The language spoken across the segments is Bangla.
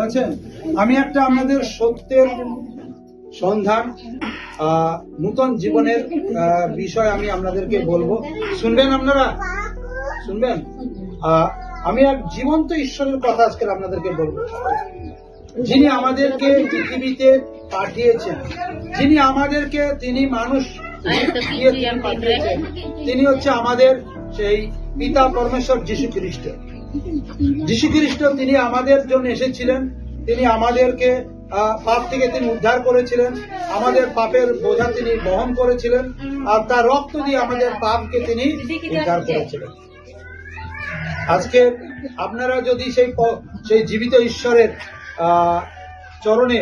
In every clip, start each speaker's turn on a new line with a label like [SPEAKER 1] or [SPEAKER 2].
[SPEAKER 1] আছেন? আমি একটা আপনাদের সত্যের সন্ধান নূতন জীবনের বিষয় আমি আপনাদেরকে বলবো, শুনবেন? আপনারা শুনবেন? আমি এক জীবন্ত ঈশ্বরের কথা আজকে আপনাদেরকে বলবো, যিনি আমাদেরকে পৃথিবীতে পাঠিয়েছেন, যিনি আমাদেরকে, তিনি মানুষ দিয়ে তিনি পাঠিয়েছেন, তিনি হচ্ছে আমাদের সেই পিতা পরমেশ্বর যীশু খ্রিস্ট। যীশু খ্রিস্ট তিনি আমাদের জন্য এসেছিলেন, তিনি আমাদেরকে পাপ থেকে তিনি উদ্ধার করেছিলেন, আমাদের পাপের বোঝা তিনি বহন করেছিলেন, আর তার রক্ত দিয়ে আমাদের পাপকে তিনি উদ্ধার করেছিলেন। আজকে আপনারা যদি সেই জীবিত ঈশ্বরের চরণে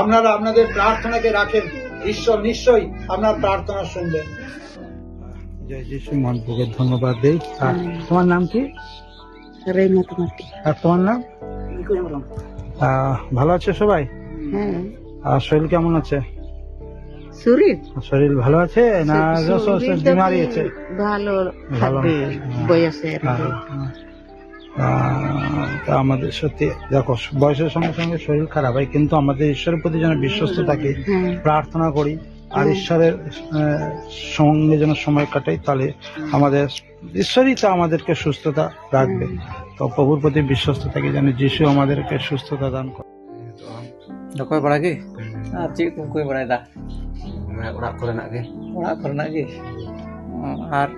[SPEAKER 1] আপনারা আপনাদের প্রার্থনাকে রাখেন, ঈশ্বর নিশ্চয়ই আপনার প্রার্থনা শুনবেন। জয় যিশু, মহাপ্রভুকে ধন্যবাদ দেই। তোমার নাম কি? আর তোমার নাম? ভালো আছে সবাই? শরীর কেমন আছে? শরীর ভালো আছে না বিমারি আছে? ভালো আমাদের সত্যি দেখো, বয়সের সঙ্গে সঙ্গে শরীর খারাপ হয়, কিন্তু আমাদের ঈশ্বরের প্রতি যেন বিশ্বস্ত থাকি, প্রার্থনা করি আর ঈশ্বরের সঙ্গে যেন সময় কাটাই, তাহলে আমাদের ঈশ্বরই তা আমাদেরকে সুস্থতা রাখবে। তো প্রভুর প্রতি বিশ্বস্ত থাকি যেন যিশু আমাদেরকে সুস্থতা দান করে।
[SPEAKER 2] ᱚᱠᱚᱭ ᱵᱟᱲᱟ ᱜᱮ ᱟᱨ ᱪᱮᱫ ᱠᱚ ᱠᱚᱭ ᱵᱟᱲᱟᱭᱮᱫᱟ?
[SPEAKER 3] ᱚᱲᱟᱜ ᱠᱚᱨᱮᱱᱟᱜ ᱜᱮ
[SPEAKER 2] ᱟᱨ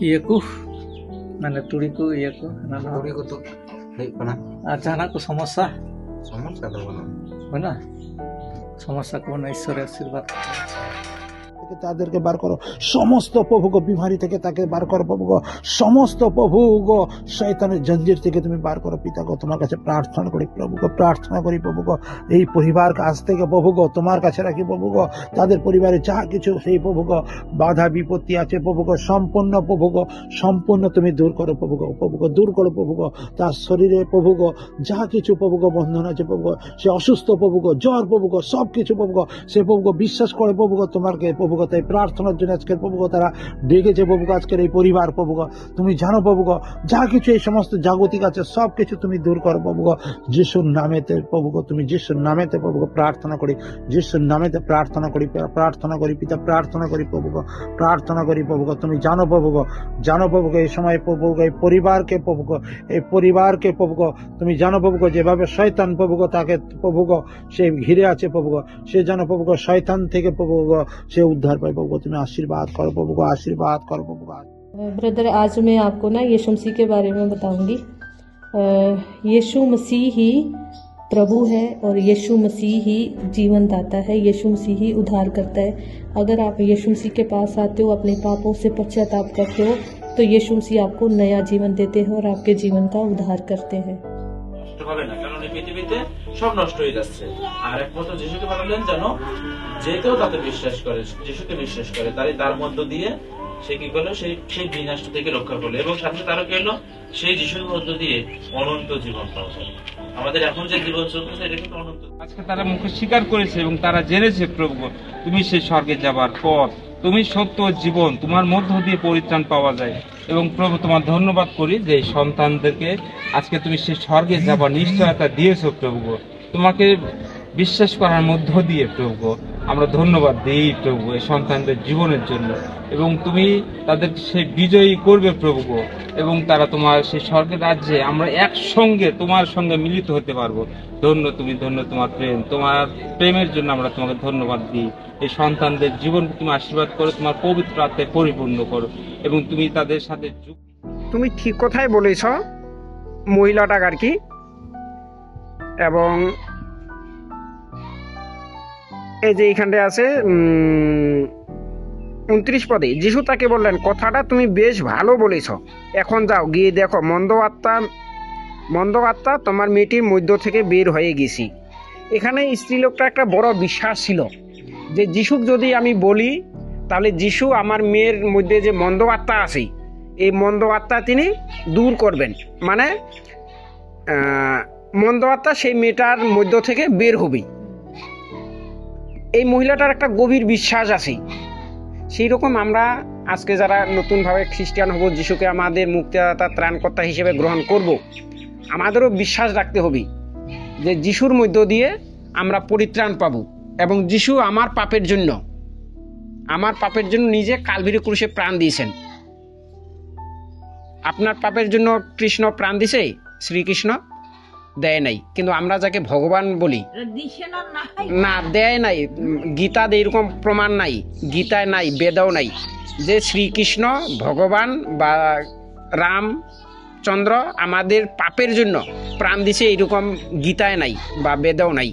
[SPEAKER 2] ᱤᱭᱟᱹ ᱠᱚ ᱢᱟᱱᱮ ᱛᱩᱲᱤ ᱠᱚ ᱤᱭᱟᱹ ᱠᱚ
[SPEAKER 3] ᱛᱩᱲᱤ ᱠᱚ ᱛᱚ ᱦᱩᱭᱩᱜ ᱠᱟᱱᱟ।
[SPEAKER 2] ᱟᱨ ᱡᱟᱦᱟᱱᱟᱜ ᱠᱚ সমস্যা
[SPEAKER 3] সমস্যা ᱫᱚ
[SPEAKER 2] ᱵᱟᱹᱱᱩᱜᱼᱟ? সমস্যা को ঈশ্বরের আশীর্বাদ
[SPEAKER 1] তাদেরকে বার করো, সমস্ত প্রভুগ বিমারি থেকে তাকে বার করো প্রভুগ, সমস্ত প্রভুগ শয়তানের জঞ্জির থেকে তুমি বার করো পিতা গো। তোমার কাছে প্রার্থনা করি প্রভুগ, প্রার্থনা করি প্রভুগ, এই পরিবার কাছ থেকে প্রভুগ তোমার কাছে রাখি প্রভুগ, তাদের পরিবারে যা কিছু সেই প্রভুগ বাধা বিপত্তি আছে প্রভুগ, সম্পূর্ণ প্রভুগ সম্পূর্ণ তুমি দূর করো প্রভুগ, প্রভুগ দূর করো প্রভুগ। তার শরীরে প্রভুগ যা কিছু প্রভুগ বন্ধন আছে প্রভুগ, সে অসুস্থ প্রভুগ, জ্বর প্রভুগ, সব কিছু প্রভুগ সে প্রভুগ বিশ্বাস করে প্রভুগ তোমাকে প্রভুগ, তাই প্রার্থনার জন্য আজকের প্রভুগ তারা ডেকেছে প্রভুগ। আজকের এই পরিবার প্রভুগ তুমি জানো প্রভুগ, যা কিছু এই সমস্ত জাগতিক আছে সব কিছু তুমি দূর করো প্রভুগ, যিশুর নামেতে প্রভুগ, তুমি যিশুর নামেতে প্রভুগ প্রার্থনা করি, যিশুর নামেতে প্রার্থনা করি, প্রার্থনা করি পিতা, প্রার্থনা করি প্রভুগ, প্রার্থনা করি প্রভুগ। তুমি জানো প্রভুগ, জানো প্রভুগ এই সময় প্রভুগ এই পরিবারকে প্রভুগ, এই পরিবারকে প্রভুগ তুমি জানো প্রভুগ, যেভাবে শয়তান প্রভুগ তাকে প্রভুগ সে ঘিরে আছে প্রভুগ, সে জানো প্রভুগ শয়তান থেকে প্রভুগ সে উদ্ধার পায় প্রভুগ। তুমি আশীর্বাদ করো প্রভুগ, আশীর্বাদ করো প্রভুগ।
[SPEAKER 4] ब्रदर, आज मैं आपको ना यीशु मसीह के बारे में बताऊंगी। यीशु मसीह ही प्रभु है और यीशु मसीह ही जीवन दाता है, यीशु मसीह ही उद्धार करता है। अगर आप यीशु मसीह के पास आते हो, अपने पापों से पश्चाताप करते हो, तो यीशु मसीह आपको नया जीवन देते हैं और आपके जीवन का उद्धार करते हैं।
[SPEAKER 5] হবে না, কারণ এই পৃথিবীতে সব নষ্ট হয়ে যাচ্ছে। আর একমাত্র যিশুকে বানালেন যেন যে কেউ তাতে বিশ্বাস করে, যিশুকে বিশ্বাস করে, তার মধ্য দিয়ে সে কি করলো, সেই বিনাশ থেকে রক্ষা করলো, এবং সাথে তারও কি হলো, সেই যিশুর মধ্য দিয়ে অনন্ত জীবন পাওয়া যায়। আমাদের এখন যে জীবন চলতেছে এটা কিন্তু অনন্ত।
[SPEAKER 6] আজকে তারা মুখে স্বীকার করেছে এবং তারা জেনেছে প্রভু তুমি সেই স্বর্গে যাবার পথ, তুমি সত্য জীবন, তোমার মধ্য দিয়ে পরিত্রাণ পাওয়া যায়। এবং প্রভু তোমার ধন্যবাদ করি যে এই সন্তানদেরকে আজকে তুমি সেই স্বর্গে যাবার নিশ্চয়তা দিয়েছো প্রভু, তোমাকে বিশ্বাস করার মধ্য দিয়ে প্রভু আমরা ধন্যবাদ দিই প্রভু এই সন্তানদের জীবনের জন্য, এবং তুমি তাদের সেই বিজয়ী করবে প্রভু, এবং তারা তোমার সেই স্বর্গের রাজ্যে আমরা একসঙ্গে তোমার সঙ্গে মিলিত হতে পারবো। ধন্য তুমি, ধন্য তোমার প্রেম, তোমার প্রেমের জন্য আমরা তোমাকে ধন্যবাদ দিই। এই সন্তানদের জীবনকে তুমি আশীর্বাদ করো, তোমার পবিত্র আত্মায় পরিপূর্ণ করো, এবং তুমি তাদের সাথে
[SPEAKER 7] তুমি ঠিক কথাই বলেছ মহিলাটাকে আর কি। এবং এই যে এইখানটায় আছে 29 পদে যিশু তাকে বললেন, কথাটা তুমি বেশ ভালো বলেছ, এখন যাও গিয়ে দেখো মন্দ আত্মা তোমার মেয়েটির মধ্য থেকে বের হয়ে গেছি। এখানে স্ত্রীলোকটা একটা বড় বিশ্বাস ছিল যে যিশুকে যদি আমি বলি তাহলে যিশু আমার মেয়ের মধ্যে যে মন্দ আত্মা আছে এই মন্দ আত্মা তিনি দূর করবেন, মানে মন্দ আত্মা সেই মেয়েটার মধ্য থেকে বের হবে। এই মহিলাটার একটা গভীর বিশ্বাস আছে। সেই রকম আমরা আজকে যারা নতুনভাবে খ্রিস্টান হব, যিশুকে আমাদের মুক্তিদাতা ত্রাণকর্তা হিসেবে গ্রহণ করব, আমাদেরও বিশ্বাস রাখতে হবে যে যিশুর মধ্য দিয়ে আমরা পরিত্রাণ পাব। এবং যিশু আমার পাপের জন্য নিজে কালভারি ক্রুশে প্রাণ দিয়েছেন। আপনার পাপের জন্য কৃষ্ণ প্রাণ দিছে? শ্রীকৃষ্ণ দেয় নাই, কিন্তু আমরা যাকে ভগবান বলি না, দেয় নাই। গীতাতে এরকম প্রমাণ নাই, গীতায় নাই, বেদেও নাই যে শ্রীকৃষ্ণ ভগবান বা রামচন্দ্র আমাদের পাপের জন্য প্রাণ দিছে, এরকম গীতায় নাই বা বেদেও নাই।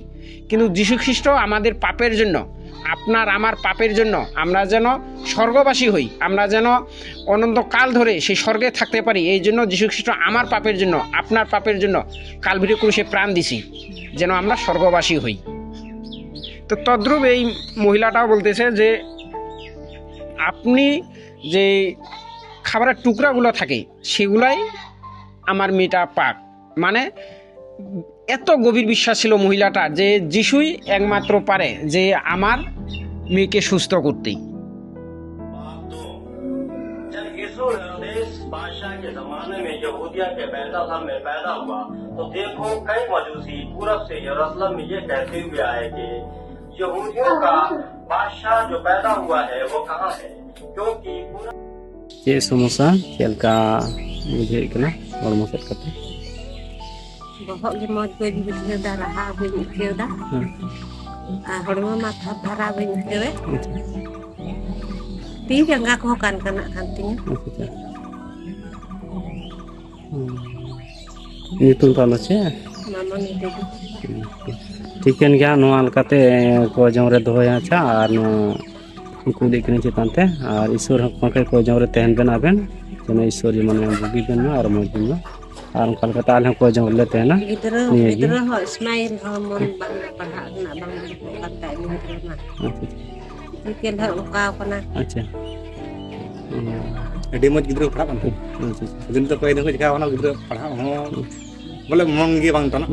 [SPEAKER 7] কিন্তু যীশু খ্রিস্ট আমাদের পাপের জন্য, আপনার আমার পাপের জন্য আমরা যেন স্বর্গবাসী হই, আমরা যেন অনন্তকাল ধরে সেই স্বর্গে থাকতে পারি, এই জন্য যীশু খ্রিস্ট আমার পাপের জন্য, আপনার পাপের জন্য কালভারি ক্রুশে প্রাণ দিছি, যেন আমরা স্বর্গবাসী হই। তো তদ্রূপ এই মহিলাটাও বলতেছে যে আপনি যে খাবারের টুকরাগুলো থাকে সেগুলাই আমার মেয়েটা পাক। মানে এত গভীর বিশ্বাস ছিল মহিলাটার যে যিশুই একমাত্র পারে যে আমার মেয়েকে সুস্থ করতে।
[SPEAKER 8] जब यीशु हेरोदेस बादशाह के जमाने में यहूदिया के बैतलहम में पैदा हुआ तो देखो कई मजूसी पूरब से यरूशलेम में ये कहते हुए आए कि यहूदियों का बादशाह जो पैदा हुआ है वो कहाँ है, क्योंकि
[SPEAKER 9] ये समोसा चल का मुझे इतना और मसाला करते
[SPEAKER 10] बहुत ही मौज पे बिखेरदा रहा बिखेरदा हड़मा माथा भरा बिखेरे ती जंगा को kan kantinya
[SPEAKER 9] itu tanah sih
[SPEAKER 10] mama itu
[SPEAKER 9] Tiken gya no alkate ko jomre doya cha ar no ku dekne chitan te ar isor hakke ko jomre tehen benaben jeno isor mane bugi ben ar mojin no ar kalkata al ko jomre te na
[SPEAKER 10] gidra ho ismail mon bang padha na bang kata ini na tiken ha ka kana
[SPEAKER 9] acha
[SPEAKER 11] ᱟᱹᱰᱤ ᱢᱚᱡᱽ ᱜᱤᱫᱽᱨᱟᱹ ᱯᱟᱲᱦᱟᱜ ᱠᱟᱱ ᱛᱟᱦᱮᱸ ᱜᱤᱫᱽᱨᱟᱹ ᱠᱚᱭ ᱫᱤᱱ ᱠᱚ ᱪᱮᱠᱟ ᱚᱱᱟ ᱜᱤᱫᱽᱨᱟᱹ ᱯᱟᱲᱦᱟᱜ ᱦᱚᱸ ᱵᱚᱞᱮ ᱢᱚᱱ ᱜᱮ ᱵᱟᱝ ᱛᱟᱱᱟ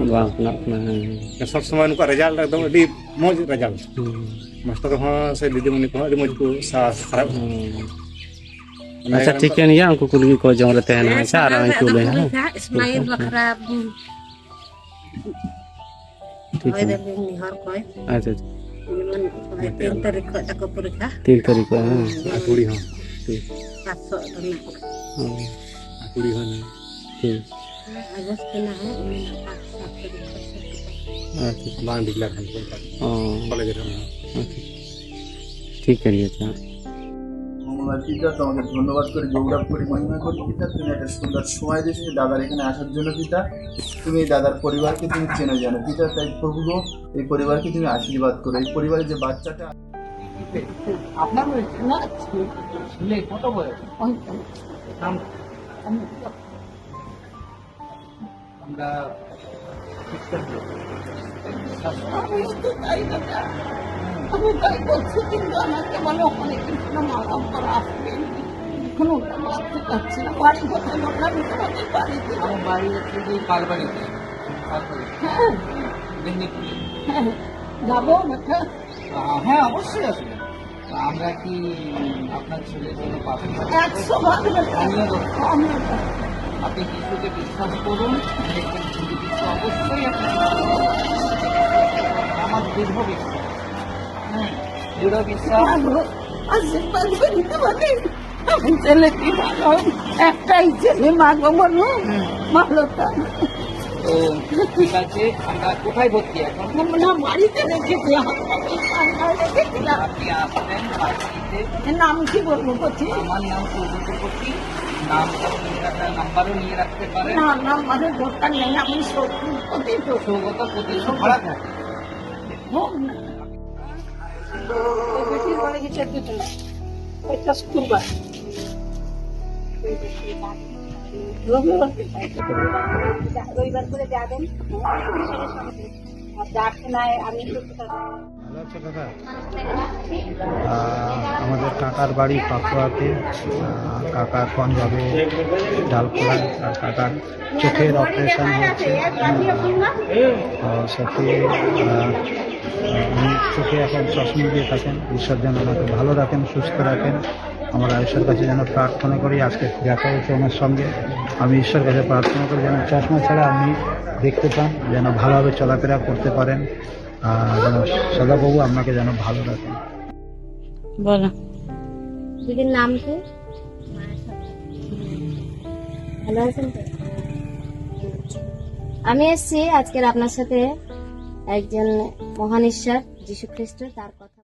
[SPEAKER 11] ᱥᱚᱵ ᱥᱚᱢᱚᱭ ᱱᱩᱠᱩ ᱨᱮᱡᱟᱞᱴ ᱮᱠᱫᱚᱢ ᱟᱹᱰᱤ ᱢᱚᱡᱽ ᱨᱮᱡᱟᱞᱴ ᱢᱟᱥᱴᱟᱨ ᱦᱚᱸ ᱥᱮ ᱫᱤᱫᱤᱢᱩᱱᱤ ᱠᱚᱦᱚᱸ ᱟᱹᱰᱤ ᱢᱚᱡᱽ ᱠᱚ ᱥᱟᱨᱟᱜ
[SPEAKER 9] acha tiken ya unku kulgi ko jomre tehen acha ar unku le
[SPEAKER 10] ismail bakra hoy de ni har koy
[SPEAKER 9] acha
[SPEAKER 10] tin tarik ko tak purikha
[SPEAKER 9] 3 tarik ko
[SPEAKER 11] ᱟᱹᱛᱩᱲᱤ ᱦᱚᱸ
[SPEAKER 10] pasok tanah
[SPEAKER 11] ᱟᱹᱛᱩᱲᱤ ᱦᱚᱸ
[SPEAKER 9] ठीक
[SPEAKER 10] agos kena hai ini
[SPEAKER 9] acha
[SPEAKER 11] ᱵᱟᱝ ᱰᱤᱠᱞᱟᱨ ᱠᱟᱱ কলেজ রে
[SPEAKER 9] ठीक करिए अच्छा
[SPEAKER 12] মঙ্গলবার পিতা তোমাকে ধন্যবাদ করে গৌরব করি মহিমা করি পিতা, তুমি একটা সুন্দর সময় দিয়েছো দাদার এখানে আসার জন্য পিতা। তুমি এই দাদার পরিবারকে তুমি চেনো জানো পিতা, তাই প্রভু গো এই পরিবারকে তুমি আশীর্বাদ করো। এই পরিবারের যে বাচ্চাটা
[SPEAKER 2] আপনার ছেলে কত বয়স? আমরা
[SPEAKER 13] আমি তাই বলছি, কিন্তু আমাকে বলে ওখানে কৃষ্ণ মালাম করা আসবে, এখন ওটা বুঝতে পারছি না। বাড়ি কোথায় বললাম তোমাদের বাড়িতে?
[SPEAKER 2] আমার বাড়ি হচ্ছে যে কালবাড়িতে।
[SPEAKER 13] হ্যাঁ
[SPEAKER 2] মেদিনীপুরে।
[SPEAKER 13] হ্যাঁ যাবো দেখা।
[SPEAKER 2] হ্যাঁ অবশ্যই আসবে। আমরা কি আপনার ছেলের জন্য পাবেন?
[SPEAKER 13] 100 ভাগ
[SPEAKER 2] আমিও আপনি কিছুকে বিশ্বাস করুন, দেখবেন কিছু কিছু অবশ্যই আমার দৃঢ় বিশ্বাস, দৃঢ় বিশ্বাস।
[SPEAKER 13] আশীর্বাদ করিতে পারি আমি ছেলে কি ভালো, একটাই ছেলে মাগো বলো ভালো তা।
[SPEAKER 2] তো ঠিক আছে, আমরা কোথায় ভর্তি এখন?
[SPEAKER 13] না বাড়িতে রেখেছি,
[SPEAKER 2] আপনি আসবেন বাড়িতে।
[SPEAKER 13] নাম কি বলবো বলছি?
[SPEAKER 2] আমার নাম সৌগতপতি, নাম্বারও নিয়ে রাখতে পারেন।
[SPEAKER 13] না নাম্বারের দরকার নেই, আমি সৌগতপতি
[SPEAKER 2] ভাড়া থাকে।
[SPEAKER 13] রবিবার করে যাবেন আর যাচ্ছে না আমি
[SPEAKER 1] আমাদের কাকার বাড়ি পাকুয়াতে, কাকা পাঞ্জাবে ডালখোলা, আর কাকার চোখের অপারেশন হচ্ছে। সাথে উনি চোখে এখন চশমা দিয়ে থাকেন। ঈশ্বর যেন ওনাকে ভালো রাখেন, সুস্থ রাখেন। আমরা ঈশ্বরের কাছে যেন প্রার্থনা করি। আজকে দেখা হয়েছে ওনার সঙ্গে, আমি ঈশ্বরের কাছে প্রার্থনা করি যেন চশমা ছাড়া আপনি দেখতে পান, যেন ভালোভাবে চলাফেরা করতে পারেন, আর যেন সদাপ্রভু আপনাকে যেন ভালো রাখেন।
[SPEAKER 10] বলো দিদির নাম কি? ভালো আছেন তো? আমি এসেছি আজকের আপনার সাথে একজন মহান ঈশ্বর যীশু খ্রিস্ট তার কথা